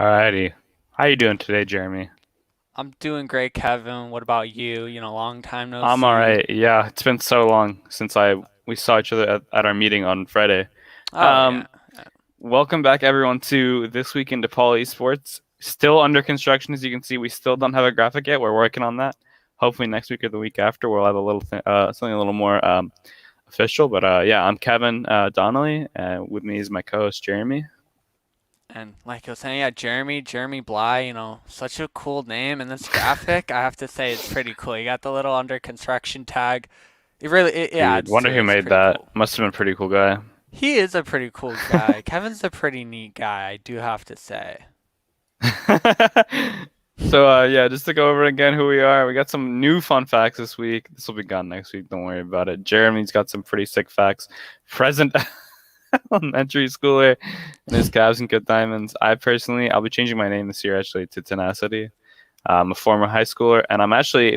Alrighty. How you doing today, Jeremy? I'm doing great, Kevin. What about you? Long time no I'm see. alright. Yeah, it's been so long since we saw each other at our meeting on Friday. Oh yeah. Um, Welcome back everyone to This Week in DePaul Esports. Still under construction, as you can see. We still don't have a graphic yet. We're working on that. Hopefully next week or the week after we'll have a little something a little more official. But yeah, I'm Kevin Donnelly, and with me is my co-host Jeremy. And like I was saying, yeah, Jeremy Bly, such a cool name. And this graphic, I have to say, it's pretty cool. You got the little under construction tag. It Dude, adds to wonder it. who It's made pretty that. cool. Must have been a pretty cool guy. He is a pretty cool guy. Kevin's a pretty neat guy, I do have to say. So yeah, just to go over again who we are, we got some new fun facts this week. This will be gone next week. Don't worry about it. Jeremy's got some pretty sick facts. Present elementary schooler and his Cavs and good diamonds. I'll be changing my name this year actually to Tenacity. I'm a former high schooler, and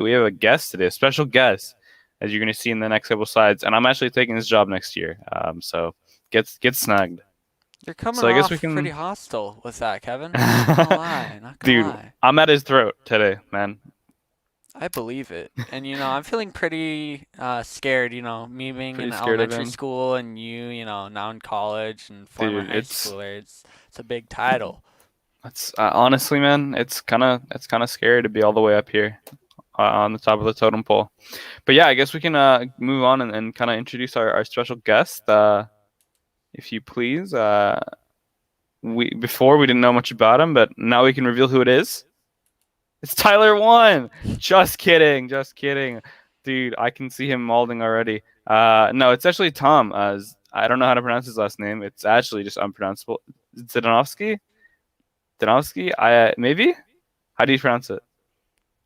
we have a guest today, a special guest, as you're gonna see in the next couple slides. And I'm actually taking this job next year. So get snagged. You're coming So I guess we off pretty can. hostile with that, Kevin. Not gonna lie, not gonna Dude, lie. I'm at his throat today, man. I believe it. And I'm feeling pretty scared, me being Pretty in scared of elementary him. school and you, now in college and former Dude, high schooler. It's a big title. it's honestly, man, it's kind of scary to be all the way up here on the top of the totem pole. But yeah, I guess we can move on and kind of introduce our special guest, if you please. We before we didn't know much about him, but now we can reveal who it is. It's Tyler One. Just kidding, just kidding, dude. I can see him molding already. No, it's actually Tom. I don't know how to pronounce his last name. It's actually just unpronounceable. Zidanovsky. Zidanovsky. Maybe. How do you pronounce it?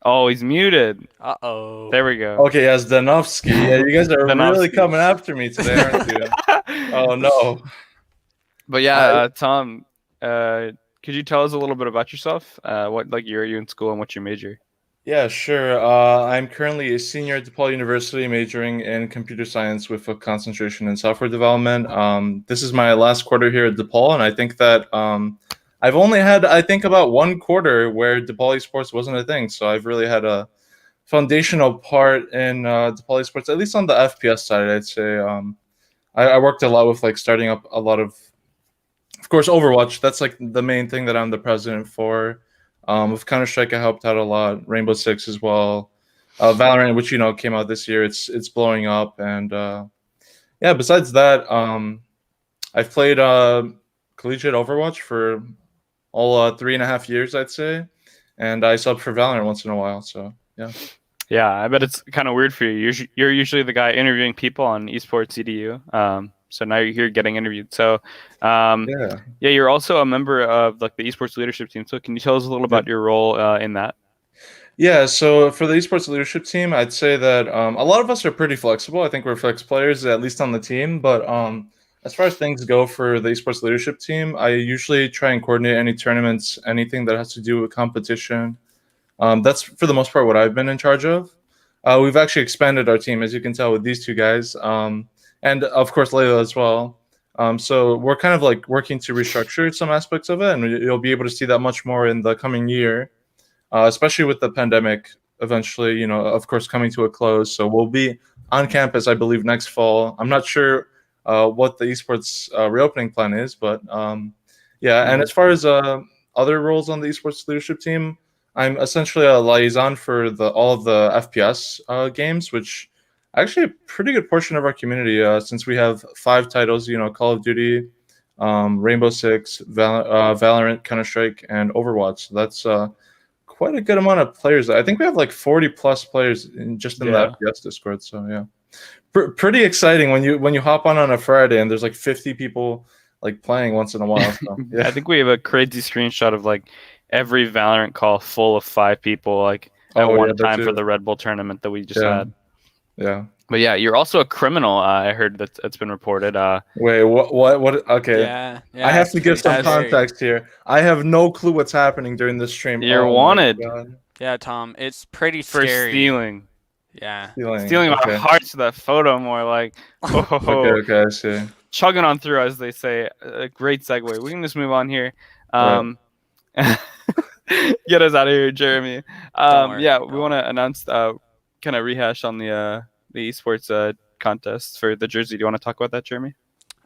Oh, he's muted. Uh-oh. There we go. Okay, yes, Danovsky. Yeah, you guys are really Zidanovsky. coming after me today, aren't you? Oh no. But yeah, I Tom, could you tell us a little bit about yourself? What like year are you in school and what's your major? Yeah, sure. I'm currently a senior at DePaul University, majoring in computer science with a concentration in software development. This is my last quarter here at DePaul, and I think that I've only had, I think, about one quarter where DePaul esports wasn't a thing. So I've really had a foundational part in DePaul esports, at least on the FPS side, I'd say. I worked a lot with like starting up a lot of course, Overwatch. That's like the main thing that I'm the president for. With Counter Strike, I helped out a lot. Rainbow Six as well. Valorant, which came out this year, it's blowing up. And yeah, besides that, I've played collegiate Overwatch for all 3.5 years, I'd say, and I sub for Valorant once in a while. So yeah. Yeah, I bet it's kind of weird for you. You're usually the guy interviewing people on esports EDU. So now you're here getting interviewed. So, Yeah. yeah, you're also a member of like the esports leadership team. So can you tell us a little about your role in that? Yeah, so for the esports leadership team, I'd say that a lot of us are pretty flexible. I think we're flex players, at least on the team. But as far as things go for the esports leadership team, I usually try and coordinate any tournaments, anything that has to do with competition. That's for the most part what I've been in charge of. We've actually expanded our team, as you can tell, with these two guys, and of course Layla as well. So we're kind of like working to restructure some aspects of it, and you'll be able to see that much more in the coming year, especially with the pandemic eventually, of course, coming to a close. So we'll be on campus, I believe, next fall. I'm not sure what the esports reopening plan is, but yeah. And Mhm. as far as other roles on the esports leadership team, I'm essentially a liaison for all of the FPS games, which actually a pretty good portion of our community, since we have 5 titles, Call of Duty, Rainbow Six, Valorant, Counter Strike, and Overwatch. So that's quite a good amount of players. I think we have like 40 plus players just in the Yeah. FPS Discord. So yeah, pretty exciting when you hop on a Friday and there's like 50 people like playing once in a while. So I yeah. think we have a crazy screenshot of like every Valorant call full of 5 people, like at Oh yeah, one that time for too. the Red Bull tournament that we just Yeah, had. yeah. But yeah, you're also a criminal. I heard that's been reported. Wait, what? Okay, Yeah, I yeah, have it's to give pretty some As scary. context here. I have no clue what's happening during this stream. you're Oh my wanted god. Yeah, Tom, it's pretty for scary. stealing, Yeah. Stealing. stealing my Okay. hearts to that photo. More like, ho ho Okay, ho, okay, I see. chugging on through, as they say. A great segue. We can just move on here. Right. Um, Get us out of here, Jeremy. Don't worry. Yeah, we Don't want worry. to announce, kind of rehash on the esports contest for the jersey. Do you want to talk about that, Jeremy?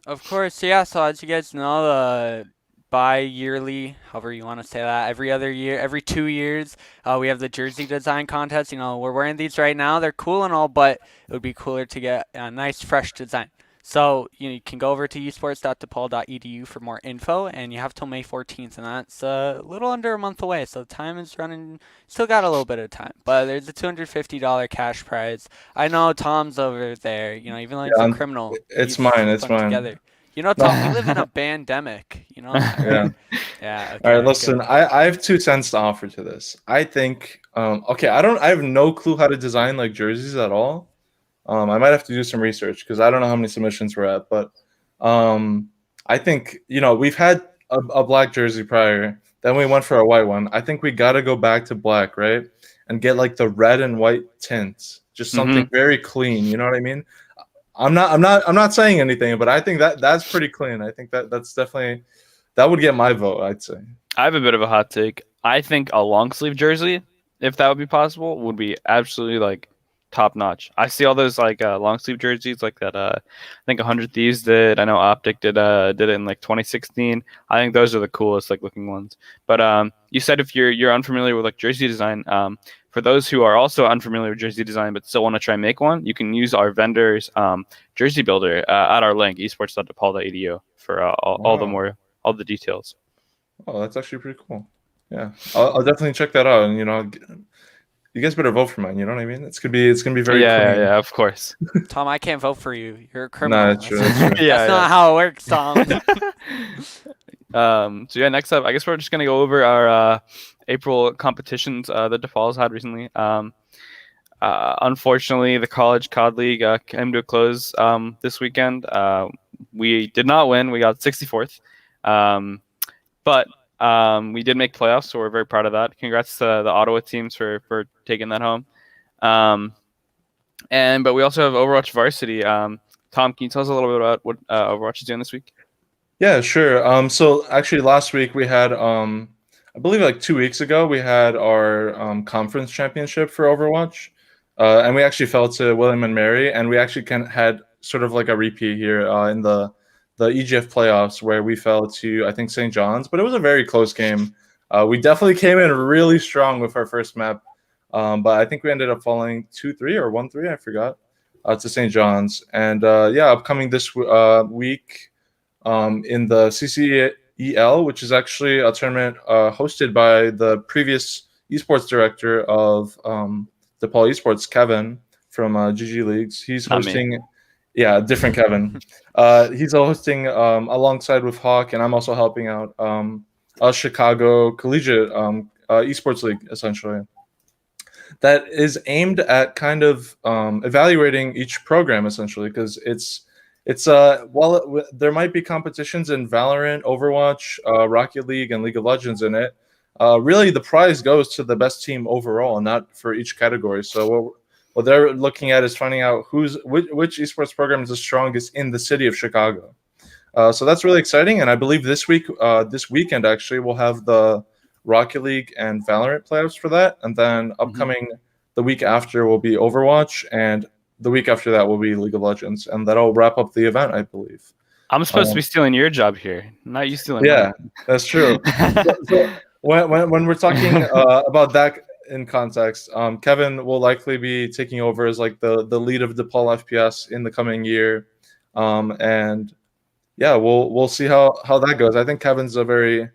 Of course, yeah. So as you guys know, bi-yearly, however you want to say that, every other year, every 2 years, we have the jersey design contest. We're wearing these right now. They're cool and all, but it would be cooler to get a nice, fresh design. So you can go over to esports.depaul.edu for more info, and you have till May 14th, and that's a little under a month away. So time is running. Still got a little bit of time, but there's a $250 cash prize. I know Tom's over there. Even though he's Yeah, a criminal, it's he's mine. It's putting mine. together. Tom, we live in a pandemic. Yeah. Yeah. All right, Okay. listen, Good. I have 2 cents to offer to this. I think, okay, I have no clue how to design like jerseys at all. I might have to do some research because I don't know how many submissions we're at, but I think, we've had a black jersey prior, then we went for a white one. I think we got to go back to black, right? And get like the red and white tints, just something Mm-hmm. very clean. You know what I mean? I'm not saying anything, but I think that's pretty clean. I think that's definitely that would get my vote, I'd say. I have a bit of a hot take. I think a long sleeve jersey, if that would be possible, would be absolutely like top notch. I see all those like long sleeve jerseys like that. I think 100 Thieves did. I know Optic did it in like 2016. I think those are the coolest like looking ones. But you said if you're unfamiliar with like jersey design, for those who are also unfamiliar with jersey design but still want to try and make one, you can use our vendor's jersey builder at our link esports.depaul.edu for Wow. all the details. Oh, that's actually pretty cool. Yeah, I'll definitely check that out. And you guys better vote for mine. You know what I mean? It's gonna be very Yeah, clean. yeah, of course. Tom, I can't vote for you. You're a No, criminal. that's true. That's true. That's not how it works, Tom. So yeah, next up, I guess we're just gonna go over our April competitions that DePaul's had recently. Unfortunately, the College COD League came to a close this weekend. We did not win. We got 64th, but we did make playoffs, so we're very proud of that. Congrats to the Ottawa teams for taking that home. But we also have Overwatch Varsity. Tom, can you tell us a little bit about what Overwatch is doing this week? Yeah, sure. So actually, last week we had, I believe, like 2 weeks ago, we had our conference championship for Overwatch, and we actually fell to William and Mary, and we actually had sort of like a repeat here in the EGF playoffs where we fell to, I think, St. John's, but it was a very close game. We definitely came in really strong with our first map, but I think we ended up falling 2-3 or 1-3, I forgot, to St. John's, and yeah, upcoming this week in the CCEL, which is actually a tournament hosted by the previous esports director of DePaul Esports, Kevin from GG Leagues. He's Not me. hosting, yeah, different Kevin. He's hosting alongside with Hawk, and I'm also helping out a Chicago Collegiate Esports League, essentially. That is aimed at kind of evaluating each program, essentially, because there might be competitions in Valorant, Overwatch, Rocket League, and League of Legends in it. Really, the prize goes to the best team overall, not for each category. So what they're looking at is finding out which esports program is the strongest in the city of Chicago. So that's really exciting, and I believe this weekend actually, we'll have the Rocket League and Valorant playoffs for that, and then upcoming the week after will be Overwatch, and the week after that will be League of Legends, and that'll wrap up the event, I believe. I'm supposed to be stealing your job here, not you stealing Yeah, mine. that's true. So when we're talking about that in context, Kevin will likely be taking over as like the lead of DePaul FPS in the coming year, and yeah, we'll see how that goes. I think Kevin's a very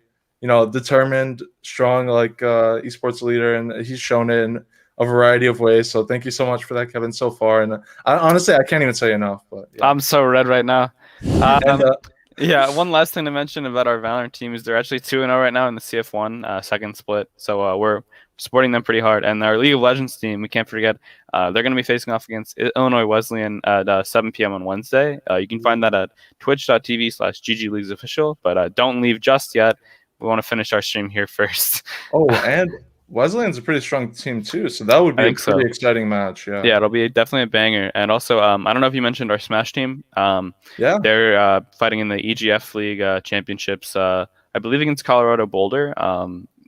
determined, strong like esports leader, and he's shown it in a variety of ways. So thank you so much for that, Kevin, so far. And honestly, I can't even say enough. But yeah. I'm so red right now. And, Yeah, one last thing to mention about our Valorant team is they're actually 2-0 right now in the CF1 second split. So we're supporting them pretty hard. And our League of Legends team, we can't forget, they're going to be facing off against Illinois Wesleyan at 7 p.m. on Wednesday. You can find that at twitch.tv/GGLeaguesOfficial. But don't leave just yet. We want to finish our stream here first. Oh, and Wesleyan's a pretty strong team too, so that would be a pretty exciting match. Yeah. Yeah, it'll be definitely a banger. And also, I don't know if you mentioned our Smash team. Yeah. They're fighting in the EGF League championships. I I believe against Colorado Boulder.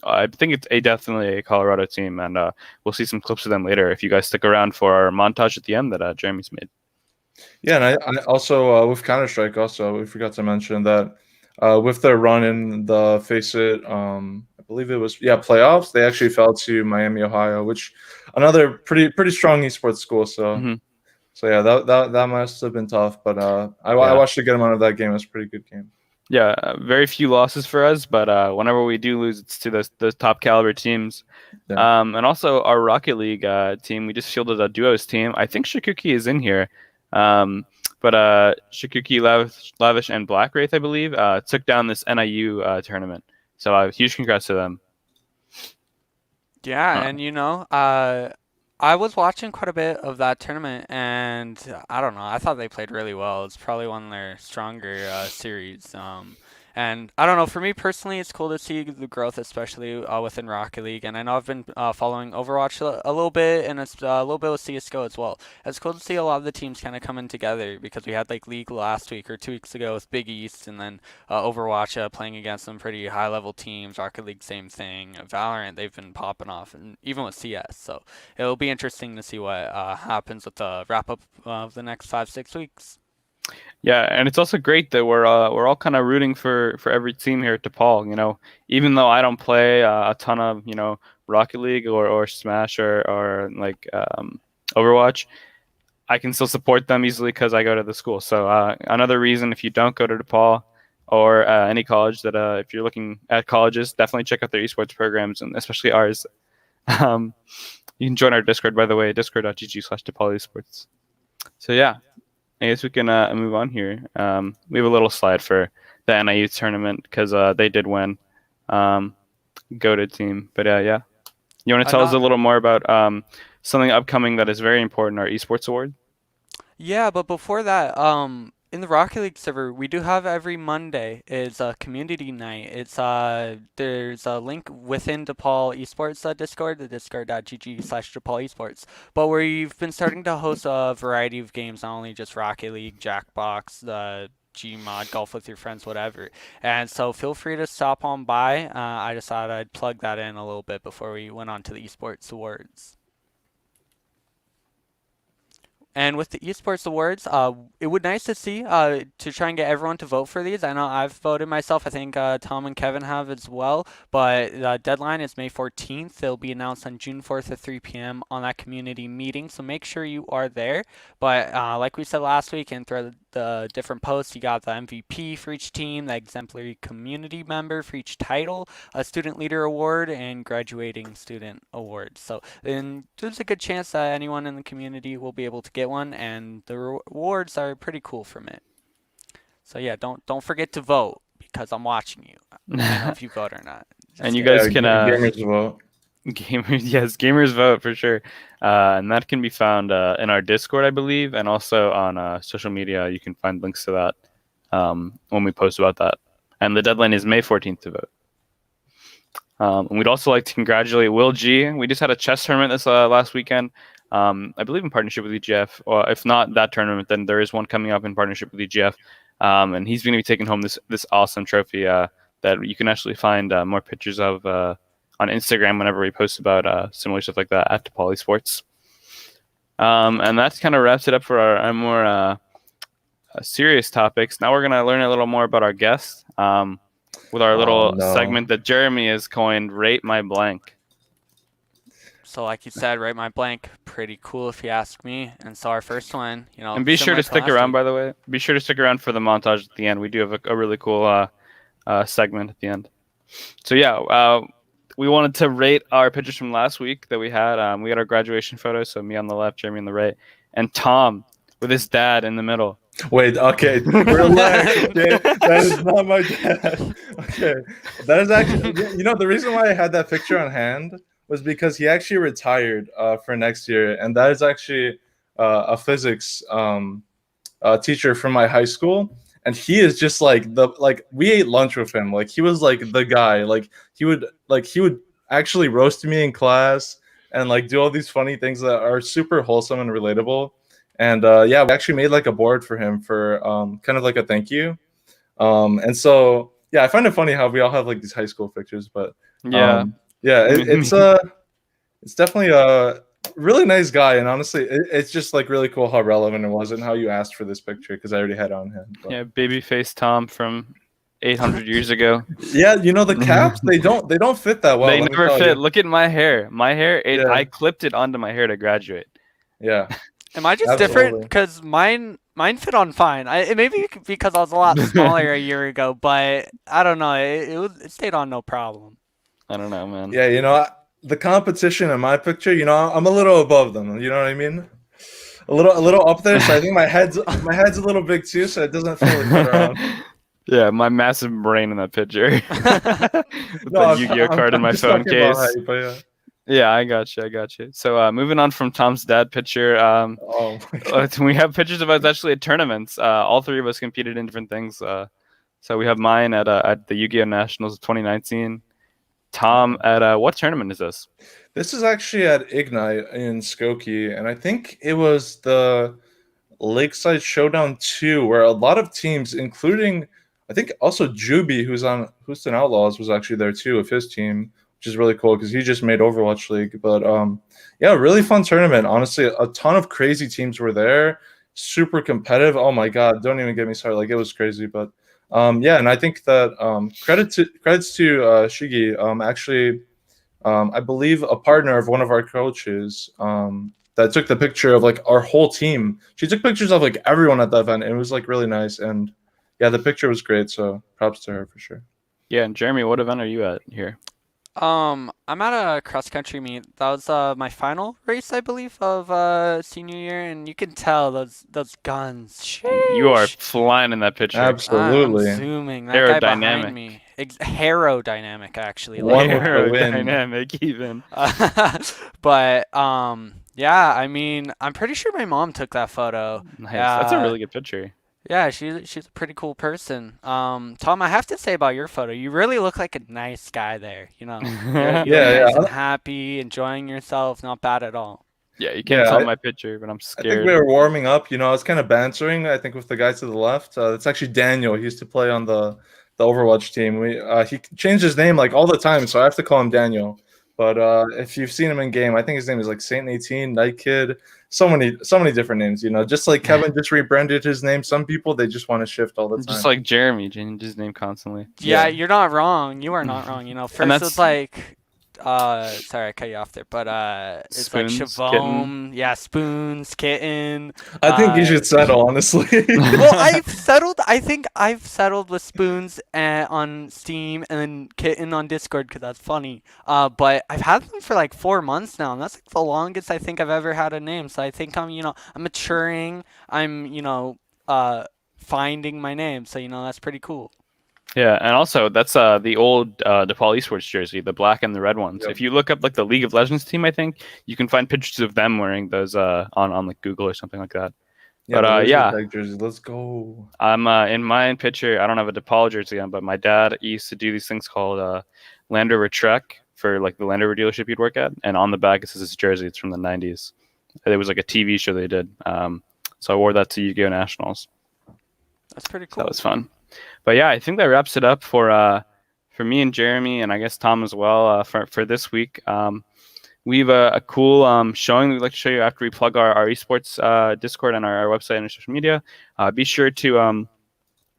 I think it's definitely a Colorado team, and we'll see some clips of them later if you guys stick around for our montage at the end that Jeremy's made. Yeah, and I also with Counter Strike also we forgot to mention that with their run in the Face It, I believe it was playoffs. They actually fell to Miami, Ohio, which another pretty strong esports school. So Mm-hmm. so yeah, that must have been tough. But I watched a good amount of that game. It was a pretty good game. Yeah, very few losses for us, but whenever we do lose, it's to the top caliber teams. Yeah. And also our Rocket League team, we just fielded a duos team. I think Shikuki is in here. But Shikuki, Lavish, and Black Wraith, I believe, took down this NIU tournament. So huge congrats to them. Yeah, and I was watching quite a bit of that tournament, and I don't know, I thought they played really well. It's probably one of their stronger series. And I don't know, for me personally, it's cool to see the growth, especially within Rocket League. And I know I've been following Overwatch a little bit, and it's a little bit with CS:GO as well. It's cool to see a lot of the teams kind of coming together because we had like League last week or 2 weeks ago with Big East, and then Overwatch playing against some pretty high level teams. Rocket League, same thing. Valorant, they've been popping off, and even with CS. So it'll be interesting to see what happens with the wrap up of the next 5-6 weeks. Yeah, and it's also great that we're all kind of rooting for every team here at DePaul. Even though I don't play a ton of Rocket League or Smash or like Overwatch, I can still support them easily because I go to the school. So another reason, if you don't go to DePaul or any college, that if you're looking at colleges, definitely check out their esports programs, and especially ours. You can join our Discord, by the way, discord.gg/DePaul esports. So yeah. I guess we can move on here. We have a little slide for the NIU tournament because they did win. Goated team. But yeah. You want to tell us a little more about something upcoming that is very important, our esports award? Yeah, but before that, in the Rocket League server, we do have every Monday is a community night. It's there's a link within DePaul Esports Discord, the discord.gg/DePaul Esports. But we've been starting to host a variety of games, not only just Rocket League, Jackbox, Gmod, golf with your friends, whatever. And so feel free to stop on by. I just thought I'd plug that in a little bit before we went on to the Esports Awards. And with the Esports Awards, it would nice to see to try and get everyone to vote for these. I know I've voted myself. I think Tom and Kevin have as well. But the deadline is May 14th. They'll be announced on June 4th at 3 p.m. on that community meeting. So make sure you are there. But like we said last week and through the different posts, you got the MVP for each team, the exemplary community member for each title, a student leader award, and graduating student award. So then there's a good chance that anyone in the community will be able to get one, and the rewards are pretty cool from it. So yeah, don't forget to vote because I'm watching you. I don't know if you vote or not. And you guys can gamers vote. Gamers vote for sure. And that can be found in our Discord, I believe, and also on social media. You can find links to that when we post about that. And the deadline is May 14th to vote. And we'd also like to congratulate Will G. We just had a chess tournament this last weekend. I believe in partnership with EGF. Or if not that tournament, then there is one coming up in partnership with EGF. And he's going to be taking home this awesome trophy that you can actually find more pictures of on Instagram whenever we post about similar stuff like that at DePaul Esports. And that kind of wraps it up for our more serious topics. Now we're going to learn a little more about our guests with our little segment that Jeremy has coined, Rate My Blank. So like you said, Rate My Blank, pretty cool if you ask me. And so our first one, And be sure to stick around, by the way. Be sure to stick around for the montage at the end. We do have a really cool segment at the end. So yeah, we wanted to rate our pictures from last week that we had. We had our graduation photos, so me on the left, Jeremy on the right, and Tom with his dad in the middle. Wait, okay, relax. Okay, that is not my dad. Okay, that is actually, the reason why I had that picture on hand was because he actually retired for next year, and that is actually a physics teacher from my high school. And he is just we ate lunch with him. Like he was like the guy. Like he would actually roast me in class and like do all these funny things that are super wholesome and relatable. And we actually made like a board for him for kind of like a thank you. And so yeah, I find it funny how we all have like these high school pictures, but Yeah. yeah, it's definitely a really nice guy, and honestly, it's just like really cool how relevant it was and how you asked for this picture because I already had it on hand. But. Yeah, babyface Tom from 800 years ago. Yeah, you know the caps they don't fit that well. They Let me never tell fit. you. Look at my hair. My hair, Yeah. I clipped it onto my hair to graduate. Yeah. Am I just different? Absolutely. Because mine fit on fine. It may be because I was a lot smaller a year ago, but I don't know. It stayed on no problem. I don't know, man. Yeah, you know, the competition in my picture, you know, I'm a little above them. You know what I mean? A little up there. So I think my head's a little big too, so it doesn't fully fit around. Yeah, my massive brain in that picture. With No, the Yu-Gi-Oh card in I'm my just phone talking about case. height, but yeah. Yeah, I got you. So moving on from Tom's dad picture, Oh my God. we have pictures of us actually at tournaments. All three of us competed in different things. So we have mine at the Yu-Gi-Oh Nationals of 2019. Tom at what tournament is this? This is actually at Ignite in Skokie, and I think it was the Lakeside Showdown 2, where a lot of teams, including I think also Juby, who's on Houston Outlaws, was actually there too of his team, which is really cool because he just made Overwatch League. But yeah, really fun tournament. Honestly, a ton of crazy teams were there, super competitive. Oh my God, don't even get me started. Like it was crazy, but yeah, and I think that credits to Shigi. Actually, I believe a partner of one of our coaches. That took the picture of like our whole team. She took pictures of like everyone at the event. And it was like really nice, and yeah, the picture was great. So props to her for sure. Yeah, and Jeremy, what event are you at here? I'm at a cross country meet. That was my final race, I believe, of senior year, and you can tell those guns. You are Sheesh. flying in that picture. I'm Absolutely, zooming. That guy behind Aerodynamic. me. Aerodynamic, actually. one with the wind. Aerodynamic even. But yeah. I mean, I'm pretty sure my mom took that photo. Nice. That's a really good picture. Yeah, she's a pretty cool person. Tom, I have to say about your photo, you really look like a nice guy there. You know, you Yeah, look nice yeah. and happy, enjoying yourself. Not bad at all. Yeah, you can't Yeah, tell I- my picture, but I'm I think scared. we were warming up. You know, I was kind of bantering. I think with the guy to the left. It's actually Daniel. He used to play on the Overwatch team. He changed his name like all the time, so I have to call him Daniel. But if you've seen him in game, I think his name is like Saint 18, Night Kid. So many different names. You know, just like Kevin just rebranded his name. Some people they just want to shift all the time. Just like Jeremy changes his name constantly. Yeah, Yeah. you're not wrong. You are not wrong. You know, first that's- it's like, sorry, I cut you off there, but it's like Spoons, Shavome, yeah, Spoons, Kitten. I think you should settle, honestly. Well, I've settled. I think I've settled with Spoons on Steam and then Kitten on Discord because that's funny. But I've had them for like 4 months now, and that's like the longest I think I've ever had a name. So I think I'm maturing. I'm finding my name. So that's pretty cool. Yeah, and also that's the old DePaul Esports jersey, the black and the red ones. Yep. If you look up like the League of Legends team, I think you can find pictures of them wearing those on like Google or something like that. Yeah, But, the laser yeah. tag jersey. Let's go. I'm in my picture. I don't have a DePaul jersey on, but my dad used to do these things called Land Rover Trek for like the Land Rover dealership he'd work at, and on the back it says his jersey. It's from the '90s. It was like a TV show they did. So I wore that to Yu-Gi-Oh Nationals. That's pretty So cool. that was fun. But yeah, I think that wraps it up for me and Jeremy, and I guess Tom as well for this week. We have a cool showing that we'd like to show you after we plug our esports Discord and our website and our social media. Be sure to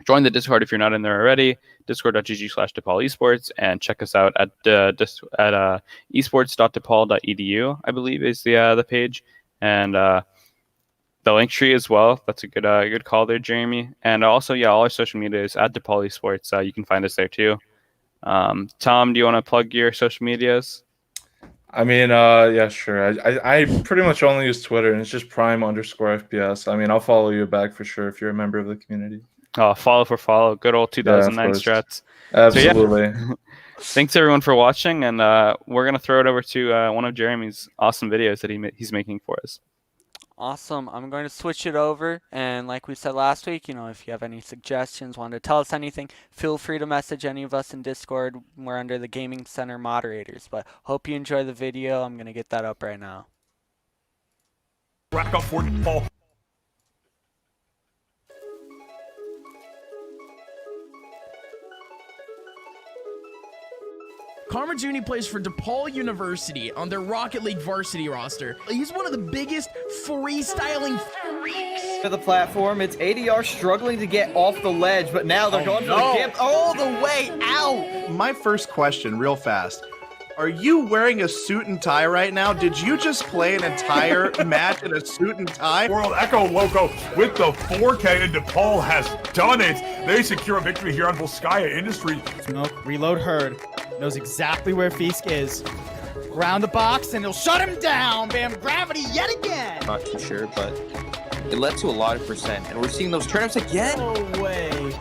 join the Discord if you're not in there already. Discord.gg/DePaul Esports, and check us out at esports.depaul.edu, I believe is the page, and the link tree as well. That's a good call there, Jeremy. And also, yeah, all our social media is at DePaul Esports. You can find us there too. Tom, do you want to plug your social medias? I mean, yeah, sure. I pretty much only use Twitter, and it's just prime_FPS. I mean, I'll follow you back for sure if you're a member of the community. Follow for follow. Good old 2009 course. strats. Absolutely. Thanks everyone for watching, and we're gonna throw it over to one of Jeremy's awesome videos that he's making for us. Awesome. I'm going to switch it over. And like we said last week, if you have any suggestions, want to tell us anything, feel free to message any of us in Discord. We're under the Gaming Center moderators. But hope you enjoy the video. I'm going to get that up right now. Rack up for DePaul. Carmaggiuni plays for DePaul University on their Rocket League varsity roster. He's one of the biggest freestyling freaks. To the platform, it's ADR struggling to get off the ledge, but now they're going for the camp all the way out. My first question, real fast. Are you wearing a suit and tie right now? Did you just play an entire match in a suit and tie? World Echo Loco with the 4K, and DePaul has done it. They secure a victory here on Volskaya Industries. Smoke, reload Herd. Knows exactly where Fisk is. Ground the box, and he'll shut him down. Bam, gravity yet again. Not too sure, but it led to a lot of percent, and we're seeing those turnips again. No way.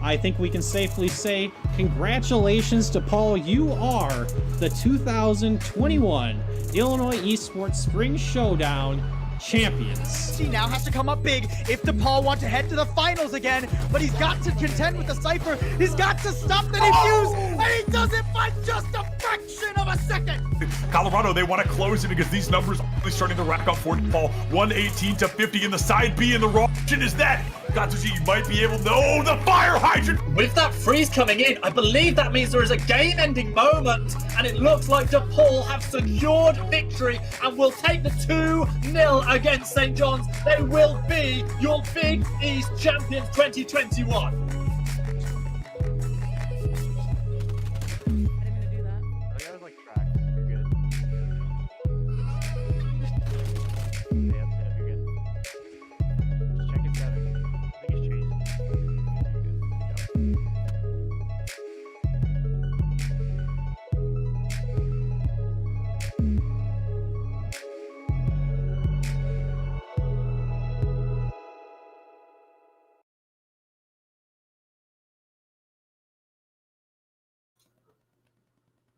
I think we can safely say congratulations to Paul. You are the 2021 Illinois Esports Spring Showdown champions. He now has to come up big if DePaul want to head to the finals again, but he's got to contend with the Cypher. He's got to stop the defuse, and he does it by just a fraction of a second. Colorado, they want to close it because these numbers are really starting to rack up for DePaul. 118 to 50 in the side B, and the raw option is that Gatsuji, you might be able to. No, the fire hydrant! With that freeze coming in, I believe that means there is a game-ending moment, and it looks like DePaul have secured victory and will take the 2-0 against St. John's. They will be your Big East champions 2021.